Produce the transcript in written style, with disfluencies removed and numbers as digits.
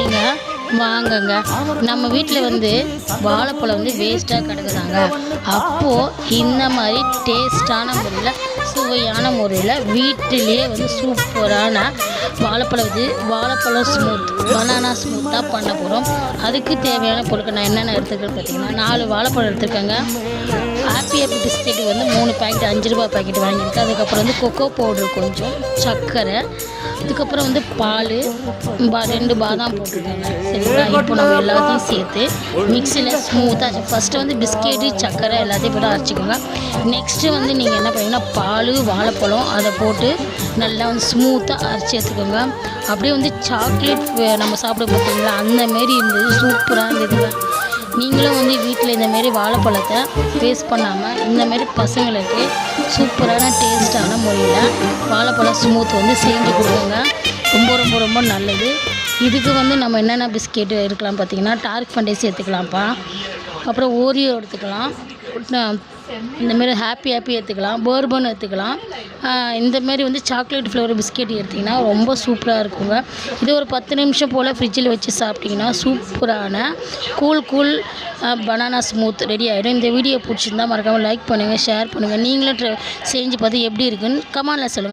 ஹாய்ங்க, வாங்கங்க. நம்ம வீட்டில் வந்து வாழைப்பழம் வந்து வேஸ்ட்டாக கிடக்குதாங்க. அப்போது இந்த மாதிரி டேஸ்ட்டான முறையில், சுவையான முறையில் வீட்டிலேயே வந்து சூப்பரான வாழைப்பழம் ஸ்மூத், பனானா ஸ்மூத்தாக பண்ண போகிறோம். அதுக்கு தேவையான பொருட்கள் நான் என்னென்ன எடுத்துக்கிறேன்னு பார்த்தீங்கன்னா, 4 வாழைப்பழம் எடுத்துருக்கேங்க. ஹாப்பி பிஸ்கெட் வந்து 3 பாக்கெட், 5 ரூபா பாக்கெட் வாங்கியிருக்கேன். அதுக்கப்புறம் வந்து கொக்கோ பவுடர் கொஞ்சம், சர்க்கரை, அதுக்கப்புறம் வந்து பால், 2 பாதாம் போட்டிருக்கேங்க. சரிங்களா? இப்போ நம்ம எல்லாத்தையும் சேர்த்து மிக்சியில் ஸ்மூத்தாக ஃபஸ்ட்டு வந்து பிஸ்கெட்டு, சர்க்கரை எல்லாத்தையும் போட்டு அரைச்சிக்கோங்க. நெக்ஸ்ட்டு வந்து நீங்கள் என்ன பண்ணீங்கன்னா, பால், வாழைப்பழம் அதை போட்டு நல்லா வந்து ஸ்மூத்தாக அரைச்சி எடுத்துக்கோங்க. அப்படியே வந்து சாக்லேட் நம்ம சாப்பிட பார்த்தீங்களா, அந்தமாரி இருந்தது, சூப்பராக இருந்ததுங்க. நீங்களும் வந்து வீட்டில் இந்தமாரி வாழைப்பழத்தை வேஸ்ட் பண்ணாமல் இந்தமாரி பசங்களுக்கு சூப்பரான டேஸ்ட்டான முறையில் வாழைப்பழம் ஸ்மூத் வந்து செஞ்சு கொடுங்க. ரொம்ப ரொம்ப ரொம்ப நல்லது. இதுக்கு வந்து நம்ம என்னென்ன பிஸ்கெட்டு எடுக்கலாம் பார்த்தீங்கன்னா, டார்க் ஃபண்டேஸ் எடுத்துக்கலாம்ப்பா, அப்புறம் ஓரியோ எடுத்துக்கலாம், இந்தமாரி ஹாப்பி எடுத்துக்கலாம், போர்பன் எடுத்துக்கலாம். இந்தமாரி வந்து சாக்லேட் ஃப்ளேவர் பிஸ்கெட் எடுத்திங்கன்னா ரொம்ப சூப்பராக இருக்குங்க. இது ஒரு 10 நிமிஷம் போல் ஃப்ரிட்ஜில் வச்சு சாப்பிட்டிங்கன்னா சூப்பரான கூல் பனானா ஸ்மூத் ரெடி ஆகிடும். இந்த வீடியோ பிடிச்சிருந்தா மறக்காமல் லைக் பண்ணுங்கள், ஷேர் பண்ணுங்கள். நீங்களும் செஞ்சு பார்த்து எப்படி இருக்குன்னு கமெண்டில் சொல்லுங்கள்.